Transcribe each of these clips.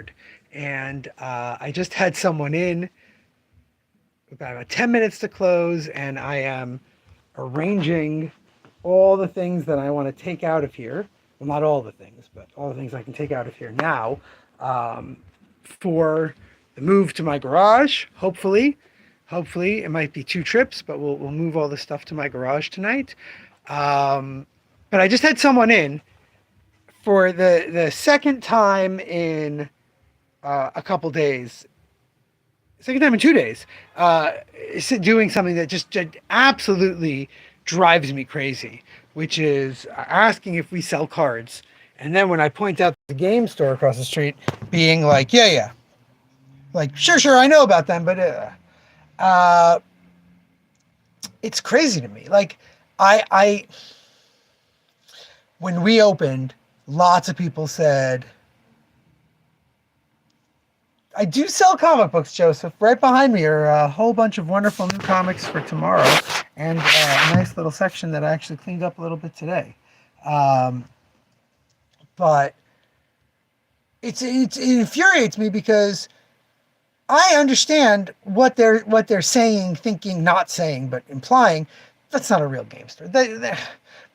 card, and I just had someone in about 10 minutes to close, and I am arranging all the things that I want to take out of here. Well, not all the things, but all the things I can take out of here now um, for the move to my garage. Hopefully, it might be two trips, but we'll move all the stuff to my garage tonight. Um, but I just had someone in for the second time in a couple days, second time in 2 days, uh, doing something that just absolutely drives me crazy, which is asking if we sell cards. And then when I point out the game store across the street, being like, yeah, like, sure, I know about them, but uh, it's crazy to me. Like, I, when we opened, lots of people said, I do sell comic books, Joseph. Right behind me are a whole bunch of wonderful new comics for tomorrow, and a nice little section that I actually cleaned up a little bit today. Um, but it infuriates me because I understand what they're saying, thinking, not saying, but implying. That's not a real game store. They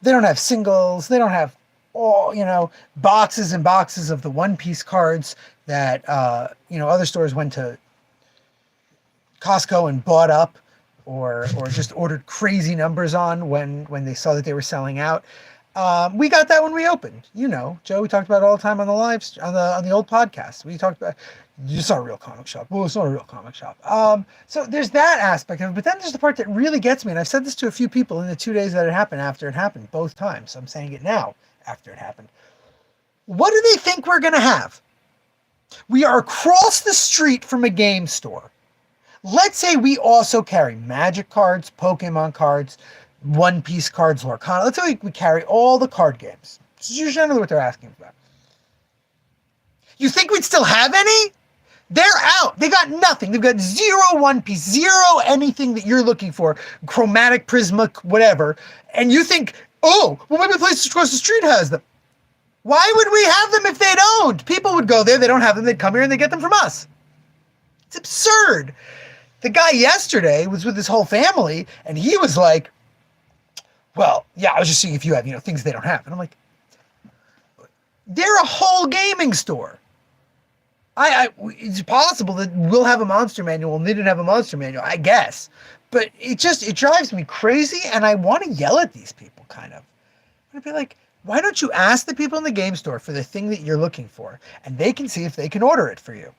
don't have singles. They don't have boxes and boxes of the One Piece cards that other stores went to Costco and bought up, or just ordered crazy numbers on when they saw that they were selling out. We got that when we opened. Joe, we talked about it all the time on the lives on the old podcast. We talked about it's not a real comic shop. Well, it's not a real comic shop. So there's that aspect of it, but then there's the part that really gets me, and I've said this to a few people in the 2 days that it happened, after it happened, both times. So I'm saying it now after it happened. What do they think we're gonna have? We are across the street from a game store. Let's say we also carry Magic cards, Pokemon cards, One Piece cards, Lorcana. Let's say we carry all the card games. This is generally what they're asking about. You think we'd still have any? They're out. They got nothing. They've got zero One Piece, zero anything that you're looking for, Chromatic, Prisma, whatever. And you think, oh, well, maybe the place across the street has them. Why would we have them if they don't? People would go there. They don't have them. They'd come here and they get them from us. It's absurd. The guy yesterday was with his whole family, and he was like, well, yeah, I was just seeing if you have, things they don't have. And I'm like, they're a whole gaming store. It's possible that we'll have a monster manual and they didn't have a monster manual, I guess. But it drives me crazy, and I want to yell at these people, kind of. I'd be like, why don't you ask the people in the game store for the thing that you're looking for, and they can see if they can order it for you.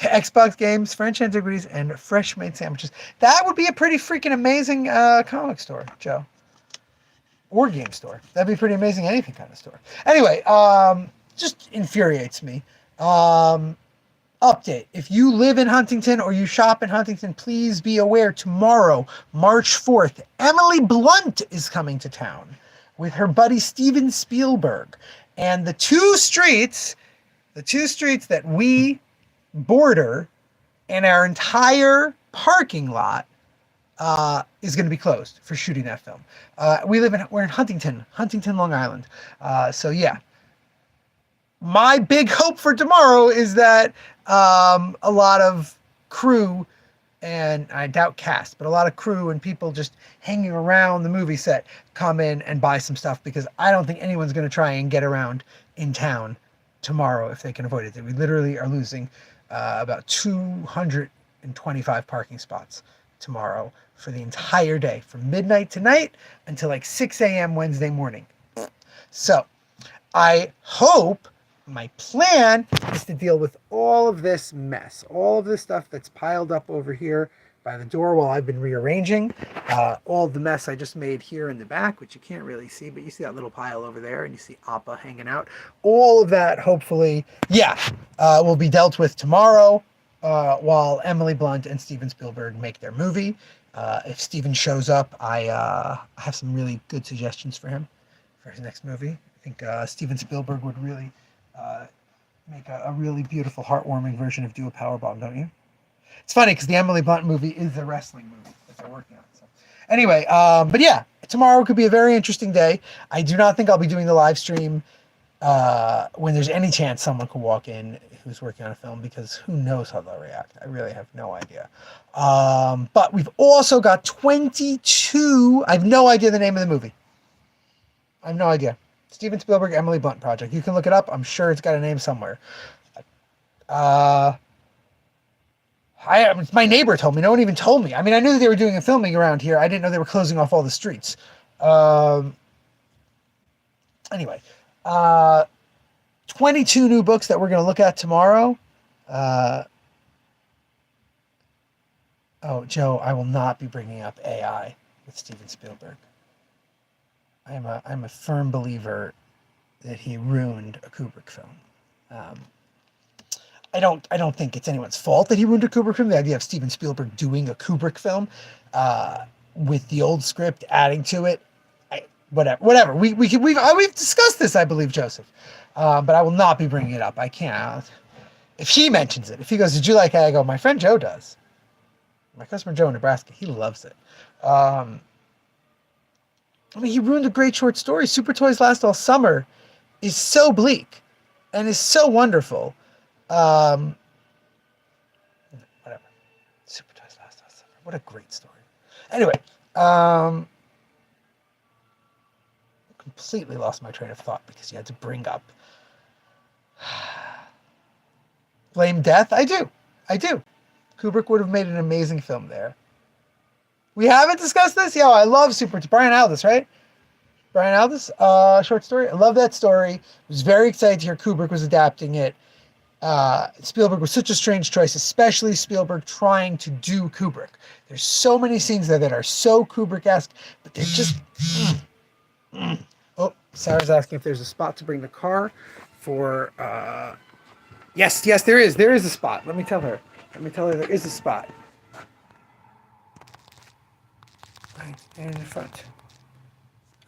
Xbox games, French antiquities, and fresh made sandwiches. That would be a pretty freaking amazing comic store, Joe. Or game store. That'd be pretty amazing, anything kind of store. Anyway, just infuriates me. Update. If you live in Huntington or you shop in Huntington, please be aware tomorrow, March 4th, Emily Blunt is coming to town with her buddy Steven Spielberg. And the two streets that we border and our entire parking lot is going to be closed for shooting that film. We're in Huntington, Long Island. So yeah, my big hope for tomorrow is that a lot of crew, and I doubt cast, but a lot of crew and people just hanging around the movie set come in and buy some stuff, because I don't think anyone's going to try and get around in town tomorrow if they can avoid it. We literally are losing about 225 parking spots tomorrow for the entire day, from midnight tonight until like 6 a.m. Wednesday morning. So I hope, my plan is to deal with all of this mess, all of this stuff that's piled up over here by the door while I've been rearranging. All the mess I just made here in the back, which you can't really see, but you see that little pile over there, and you see Appa hanging out. All of that, hopefully, will be dealt with tomorrow while Emily Blunt and Steven Spielberg make their movie. If Steven shows up, I have some really good suggestions for him for his next movie. I think Steven Spielberg would really make a really beautiful, heartwarming version of Do a Powerbomb, don't you? It's funny because the Emily Blunt movie is a wrestling movie that they're working on. So, Anyway, but yeah, tomorrow could be a very interesting day. I do not think I'll be doing the live stream when there's any chance someone could walk in who's working on a film, because who knows how they'll react. I really have no idea. But we've also got 22. I have no idea the name of the movie. I have no idea. Steven Spielberg, Emily Blunt project. You can look it up. I'm sure it's got a name somewhere. My neighbor told me. No one even told me. I mean, I knew that they were doing a filming around here. I didn't know they were closing off all the streets. Anyway, 22 new books that we're going to look at tomorrow. Joe, I will not be bringing up AI with Steven Spielberg. I'm a firm believer that he ruined a Kubrick film. I don't think it's anyone's fault that he ruined a Kubrick film. The idea of Steven Spielberg doing a Kubrick film with the old script, adding to it, whatever. We've discussed this, I believe, Joseph. But I will not be bringing it up. I can't. If he mentions it, if he goes, "Did you like it?" I go, "My friend Joe does. My customer Joe in Nebraska, he loves it." I mean, he ruined a great short story. Super Toys Last All Summer is so bleak and is so wonderful. Whatever. Super Toys Last All Summer. What a great story. Anyway, completely lost my train of thought because you had to bring up Blame Death. I do. Kubrick would have made an amazing film there. We haven't discussed this? Yo, I love Brian Aldiss, right? Brian Aldiss, short story. I love that story. I was very excited to hear Kubrick was adapting it. Spielberg was such a strange choice, especially Spielberg trying to do Kubrick. There's so many scenes there that are so Kubrick-esque, but they're just... Oh, Sarah's asking if there's a spot to bring the car for... Yes, there is. There is a spot. Let me tell her there is a spot. Right in front.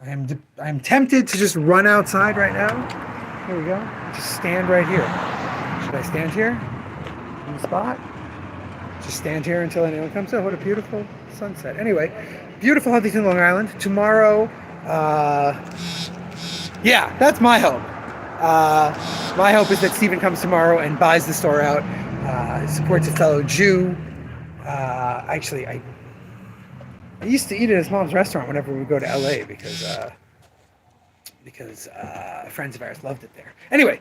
I'm tempted to just run outside right now. Here we go. Just stand right here. Should I stand here in the spot? Just stand here until anyone comes up. What a beautiful sunset. Anyway, beautiful Huntington, Long Island. Tomorrow, yeah, that's my hope. My hope is that Steven comes tomorrow and buys the store out, supports a fellow Jew. Actually, I used to eat at his mom's restaurant whenever we would go to LA because friends of ours loved it there. Anyway,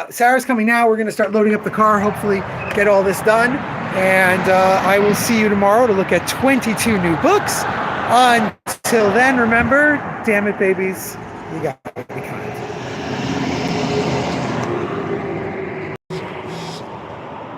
Sarah's coming now. We're going to start loading up the car, hopefully get all this done. And I will see you tomorrow to look at 22 new books. Until then, remember, damn it, babies, you got to be kind.